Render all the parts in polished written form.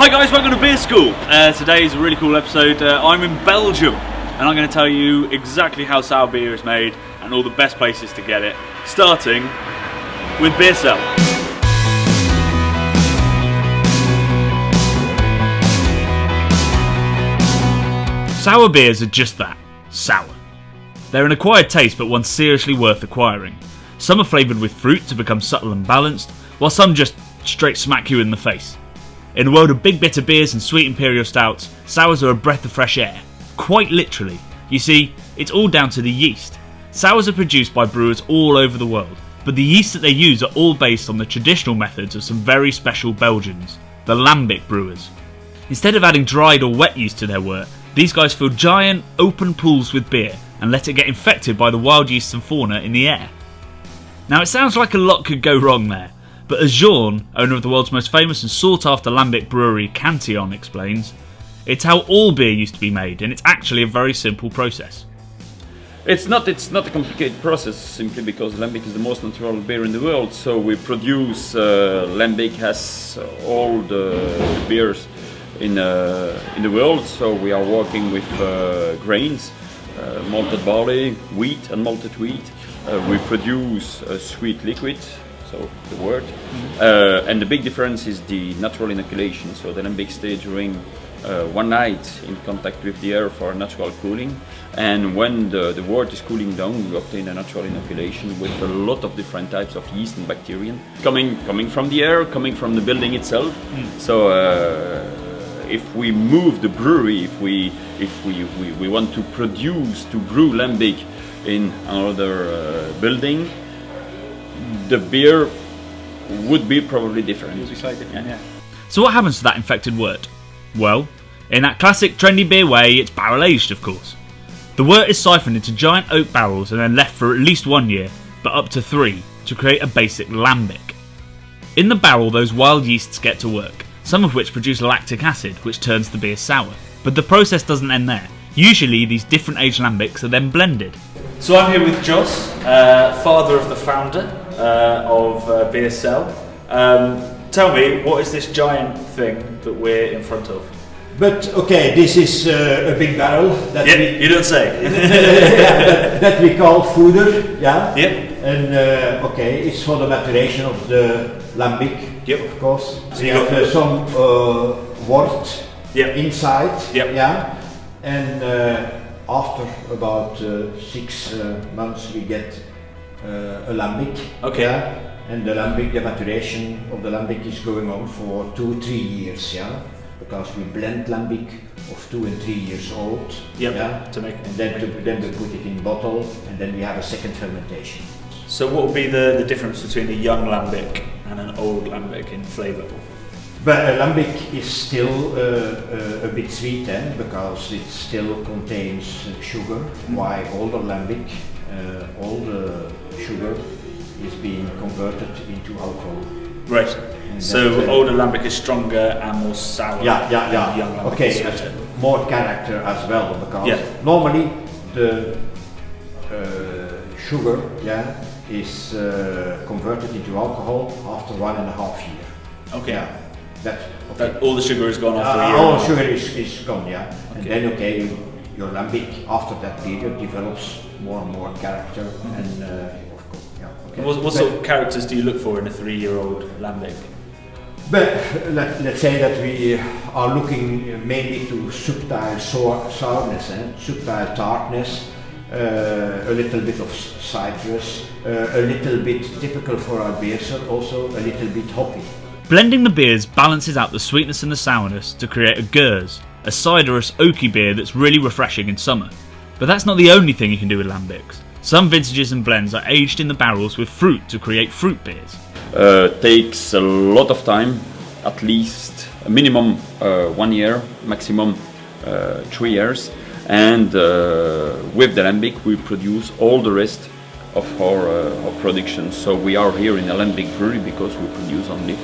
Hi guys, welcome to Beer School. Today is a really cool episode. I'm in Belgium and I'm going to tell you exactly how sour beer is made and all the best places to get it, starting with Beersel. Sour beers are just that, sour. They're an acquired taste, but one seriously worth acquiring. Some are flavoured with fruit to become subtle and balanced, while some just straight smack you in the face. In the world of big bitter beers and sweet imperial stouts, sours are a breath of fresh air. Quite literally. You see, it's all down to the yeast. Sours are produced by brewers all over the world, but the yeast that they use are all based on the traditional methods of some very special Belgians, the lambic brewers. Instead of adding dried or wet yeast to their work, these guys fill giant, open pools with beer and let it get infected by the wild yeasts and fauna in the air. Now it sounds like a lot could go wrong there, but as Jonny, owner of the world's most famous and sought-after lambic brewery Cantillon, explains, it's how all beer used to be made, and it's actually a very simple process. It's not a complicated process, simply because lambic is the most natural beer in the world. So we produce lambic as all the beers in the world. So we are working with grains, malted barley, wheat and malted wheat. We produce a sweet liquid, so the wort, and the big difference is the natural inoculation. So the lambic stays during one night in contact with the air for natural cooling, and when the wort is cooling down, we obtain a natural inoculation with a lot of different types of yeast and bacteria coming from the air, coming from the building itself. So if we move the brewery, if we want to brew lambic in another building, the beer would be probably different. Yeah. So what happens to that infected wort? Well, in that classic trendy beer way, it's barrel aged, of course. The wort is siphoned into giant oak barrels and then left for at least 1 year, but up to 3, to create a basic lambic. In the barrel, those wild yeasts get to work, some of which produce lactic acid, which turns the beer sour. But the process doesn't end there. Usually, these different aged lambics are then blended. So I'm here with Jos, father of the founder of Beersel. Tell me, what is this giant thing that we're in front of? But okay, this is a big barrel that you don't say. that we call fooder, yeah. Yep. And okay, it's for the maturation of the lambic, yep, of course. So we have some wort, yep, inside, yep, yeah. And after about 6 months, we get a lambic. Okay. Yeah? And the maturation of the lambic is going on for 2-3 years, yeah. Because we blend lambic of 2 and 3 years old, yep, yeah, to make, and then we put it in bottle, and then we have a second fermentation. So what would be the difference between a young lambic and an old lambic in flavour? But lambic is still a bit sweet, because it still contains sugar, while older lambic, all the sugar is being converted into alcohol. Right. So older lambic is stronger and more sour. Yeah. Young lambic okay, is sweeter. More character as well, because normally the sugar, is converted into alcohol after 1.5 years. Okay. Yeah. That all the sugar is gone after a year. All the sugar is gone, yeah. Okay. And then your lambic after that period develops more and more character, and of course, yeah. Okay. What sort of characters do you look for in a 3-year-old lambic? But let's say that we are looking mainly to subtle sourness, subtle tartness, a little bit of citrus, a little bit typical for our Beersel, also a little bit hoppy. Blending the beers balances out the sweetness and the sourness to create a Gers, a ciderous, oaky beer that's really refreshing in summer. But that's not the only thing you can do with lambics. Some vintages and blends are aged in the barrels with fruit to create fruit beers. Takes a lot of time, at least a minimum 1 year, maximum 3 years, and with the lambic we produce all the rest of our production. So we are here in a lambic brewery because we produce only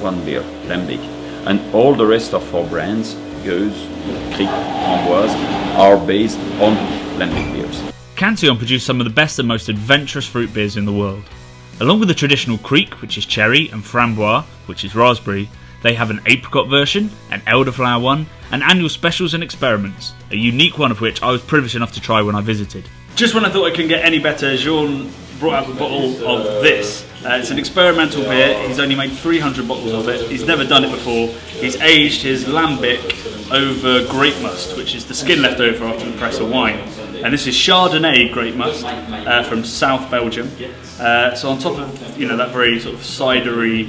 one beer, lambic, and all the rest of our brands, Gueuse, Cric, Amboise, are based on lambic beers. Cantillon produce some of the best and most adventurous fruit beers in the world. Along with the traditional Cric, which is cherry, and Framboise, which is raspberry, They have an apricot version, an elderflower one, and annual specials and experiments, a unique one of which I was privileged enough to try when I visited. Just when I thought I couldn't get any better, Jean brought out a bottle of this. It's an experimental beer. He's only made 300 bottles of it. He's never done it before. He's aged his lambic over grape must, which is the skin left over after the press of wine. And this is Chardonnay grape must from South Belgium. So on top of that very sort of cidery,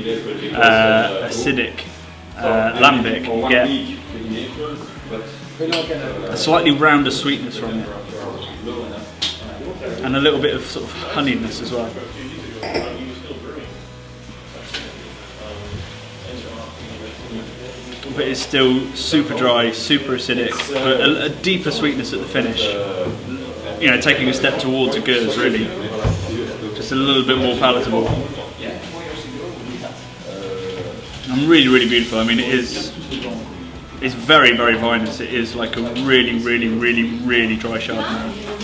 acidic lambic, you get a slightly rounder sweetness from it, and a little bit of sort of honeyness as well. But it's still super dry, super acidic, but a deeper sweetness at the finish. Taking a step towards a Gers, really. Just a little bit more palatable. And really, really beautiful. I mean, it's very, very vinous. It is like a really, really, really, really dry Chardonnay.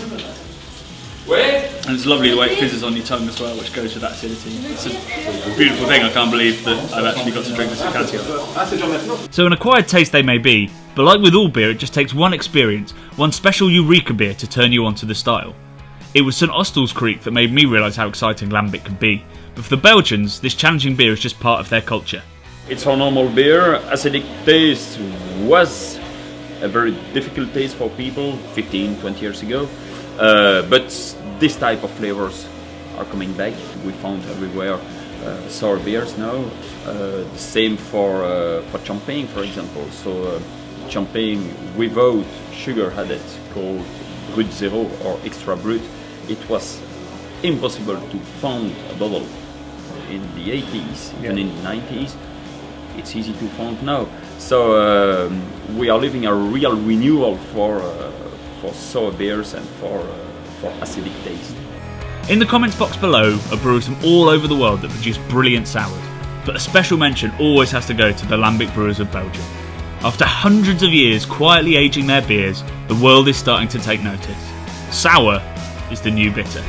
And it's lovely the way it fizzes on your tongue as well, which goes with that acidity. It's a beautiful thing. I can't believe that I've actually got to drink this at Cantillon. So an acquired taste they may be, but like with all beer, it just takes one experience, one special eureka beer to turn you onto the style. It was St Austell's Creek that made me realise how exciting lambic can be, but for the Belgians, this challenging beer is just part of their culture. It's our normal beer. Acidic taste was a very difficult taste for people 15, 20 years ago. But this type of flavors are coming back. We found everywhere sour beers now. The same for champagne, for example. So champagne without sugar added, called brewed zero or extra brewed. It was impossible to find a bottle in the 80s, even in the 90s. It's easy to find now. So we are living a real renewal for sour beers and for acidic taste. In the comments box below are brewers from all over the world that produce brilliant sours, but a special mention always has to go to the lambic brewers of Belgium. After hundreds of years quietly aging their beers, the world is starting to take notice. Sour is the new bitter.